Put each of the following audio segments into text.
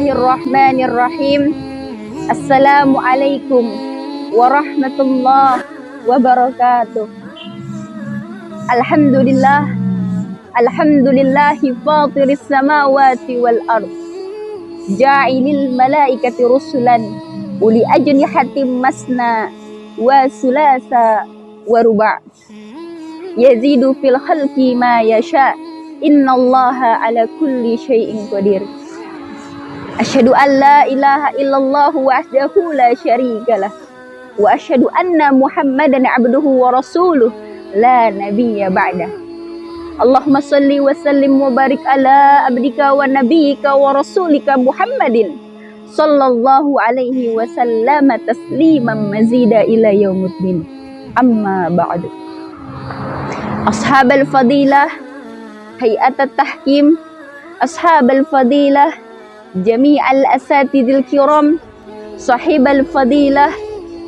Bismillahirrahmanirrahim. Assalamualaikum warahmatullahi wabarakatuh. Alhamdulillahi fatiris samawati wal ard, ja'ilil malaikati rusulan uli ajnihatim masna wa sulasa wa ruba', yazidu fil khalqi ma yasha, innallaha ala kulli syai'in qadir. Asyhadu an la ilaha illallah wahdahu la syarikalah wa asyhadu anna Muhammadan abduhu wa rasuluh la nabiyya ba'dah. Allahumma salli wa sallim wa barik ala abdika wa nabiyyika wa rasulika Muhammadin sallallahu alaihi wa sallam tasliman mazida ila yaumuddin. Amma ba'du. Ashabal fadilah, hay'at at-tahkim, ashabal fadilah, jami'al asatidil kiram, sahibal fadilah,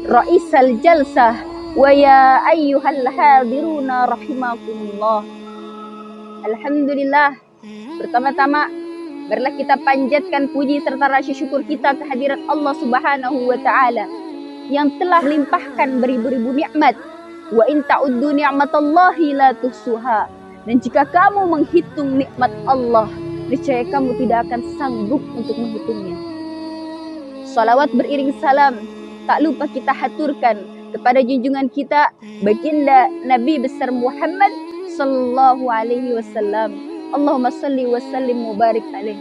raisal jalsah, wa ya ayyuhal hadiruna rahimakumullah. Alhamdulillah, pertama-tama marilah kita panjatkan puji serta rasa syukur kita kehadirat Allah Subhanahu wa taala yang telah melimpahkan beribu-ribu nikmat. Wa in ta'uddu ni'matallahi la tuhsuha. Dan jika kamu menghitung nikmat Allah, niscaya kamu tidak akan sanggup untuk menghitungnya. Salawat beriring salam tak lupa kita haturkan kepada junjungan kita baginda Nabi besar Muhammad sallallahu alaihi wasallam. Allahumma salli wa sallim wa barik alaih,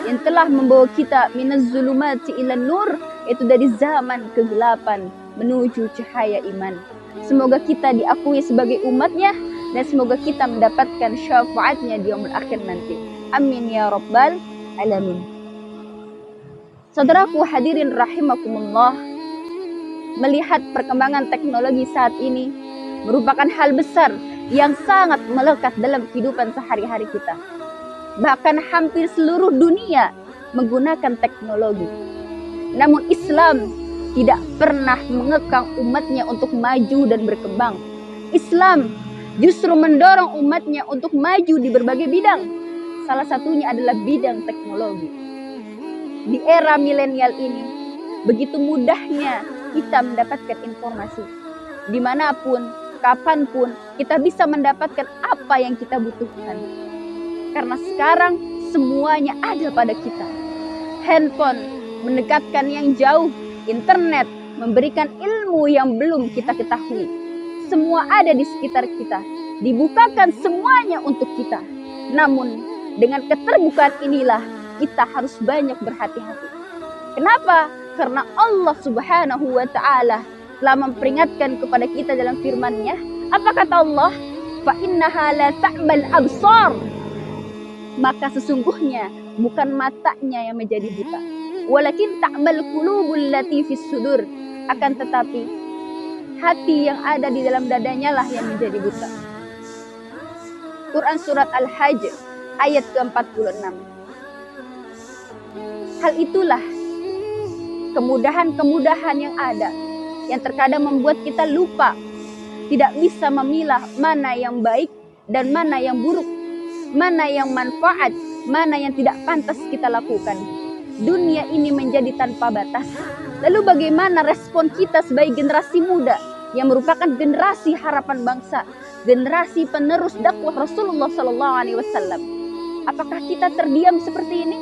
yang telah membawa kita minaz zulumati ilan nur, yaitu dari zaman kegelapan menuju cahaya iman. Semoga kita diakui sebagai umatnya dan semoga kita mendapatkan syafaatnya di yaumul akhir nanti. Amin ya rabbal alamin. Saudaraku hadirin rahimakumullah, melihat perkembangan teknologi saat ini merupakan hal besar yang sangat melekat dalam kehidupan sehari-hari kita. Bahkan hampir seluruh dunia menggunakan teknologi. Namun Islam tidak pernah mengekang umatnya untuk maju dan berkembang. Islam justru mendorong umatnya untuk maju di berbagai bidang. Salah satunya adalah bidang teknologi. Di era milenial ini, begitu mudahnya kita mendapatkan informasi. Dimanapun, kapanpun, kita bisa mendapatkan apa yang kita butuhkan. Karena sekarang semuanya ada pada kita. Handphone mendekatkan yang jauh, internet memberikan ilmu yang belum kita ketahui. Semua ada di sekitar kita, dibukakan semuanya untuk kita. Namun dengan keterbukaan inilah kita harus banyak berhati-hati. Kenapa? Karena Allah Subhanahu wa taala telah memperingatkan kepada kita dalam firman-Nya. Apa kata Allah? Fa innaha la ta'mal absar. Maka sesungguhnya bukan matanya yang menjadi buta, walakin ta'mal qulubul lati fis sudur. Akan tetapi hati yang ada di dalam dadanya lah yang menjadi buta. Quran surat Al-Hajj ayat ke-46. Hal itulah kemudahan-kemudahan yang ada, yang terkadang membuat kita lupa, tidak bisa memilah mana yang baik dan mana yang buruk, mana yang manfaat, mana yang tidak pantas kita lakukan. Dunia ini menjadi tanpa batas. Lalu bagaimana respon kita sebagai generasi muda yang merupakan generasi harapan bangsa, generasi penerus dakwah Rasulullah SAW? Apakah kita terdiam seperti ini?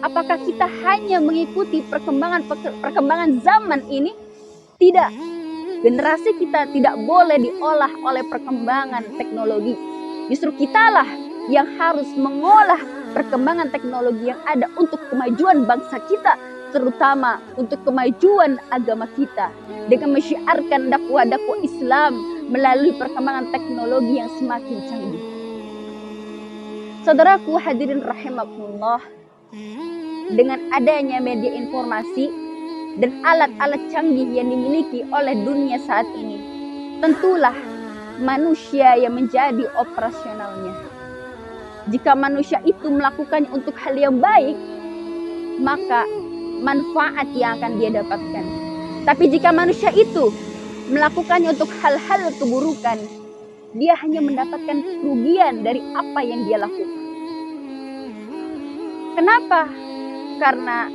Apakah kita hanya mengikuti perkembangan zaman ini? Tidak. Generasi kita tidak boleh diolah oleh perkembangan teknologi. Justru kitalah yang harus mengolah perkembangan teknologi yang ada untuk kemajuan bangsa kita, terutama untuk kemajuan agama kita, dengan mensyiarkan dakwah-dakwah Islam melalui perkembangan teknologi yang semakin canggih. Saudaraku hadirin rahimakumullah, dengan adanya media informasi dan alat-alat canggih yang dimiliki oleh dunia saat ini, tentulah manusia yang menjadi operasionalnya. Jika manusia itu melakukannya untuk hal yang baik, maka manfaat yang akan dia dapatkan. Tapi jika manusia itu melakukannya untuk hal-hal keburukan, dia hanya mendapatkan kerugian dari apa yang dia lakukan. Kenapa? Karena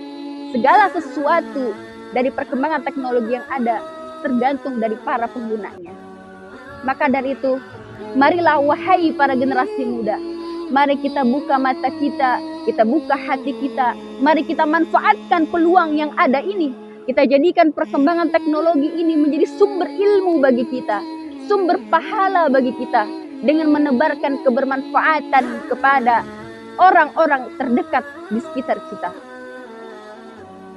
segala sesuatu dari perkembangan teknologi yang ada tergantung dari para penggunanya. Maka dari itu, marilah wahai para generasi muda, mari kita buka mata kita buka hati kita, mari kita manfaatkan peluang yang ada ini. Kita jadikan perkembangan teknologi ini menjadi sumber ilmu bagi kita, sumber pahala bagi kita, dengan menebarkan kebermanfaatan kepada orang-orang terdekat di sekitar kita.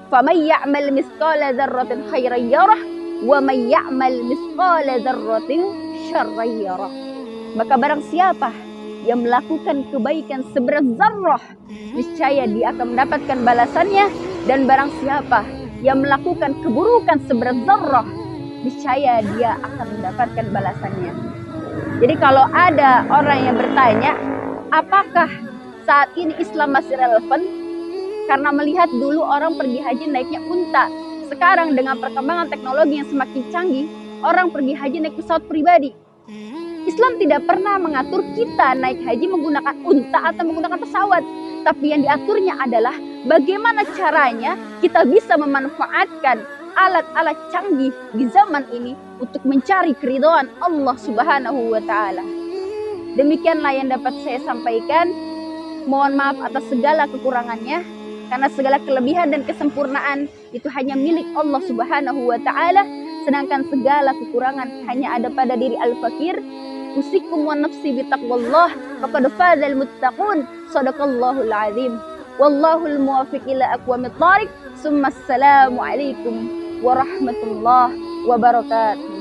فَمَنْ يَعْمَلْ مِثْقَالَ ذَرَّةٍ خَيْرًا يَرَهُ وَمَنْ يَعْمَلْ مِثْقَالَ ذَرَّةٍ شَرًّا يَرَهُ. Maka barang siapa yang melakukan kebaikan seberat zarrah, niscaya dia akan mendapatkan balasannya. Dan barang siapa yang melakukan keburukan seberat zarrah, niscaya dia akan mendapatkan balasannya. Jadi kalau ada orang yang bertanya, apakah saat ini Islam masih relevan? Karena melihat dulu orang pergi haji naiknya unta. Sekarang dengan perkembangan teknologi yang semakin canggih, orang pergi haji naik pesawat pribadi. Islam tidak pernah mengatur kita naik haji menggunakan unta atau menggunakan pesawat. Tapi yang diaturnya adalah bagaimana caranya kita bisa memanfaatkan alat-alat canggih di zaman ini untuk mencari keridhaan Allah Subhanahu wa Ta'ala. Demikianlah yang dapat saya sampaikan. Mohon maaf atas segala kekurangannya, karena segala kelebihan dan kesempurnaan itu hanya milik Allah Subhanahu wa Ta'ala, sedangkan segala kekurangan hanya ada pada diri al-fakir. Usikum wa nafsi bitaqwallah faqad fazal muttaqun. Shadaqallahul azim. Wallahul muwaffiq ila aqwamit thariq. Summa assalamu alaikum warahmatullahi wabarakatuh.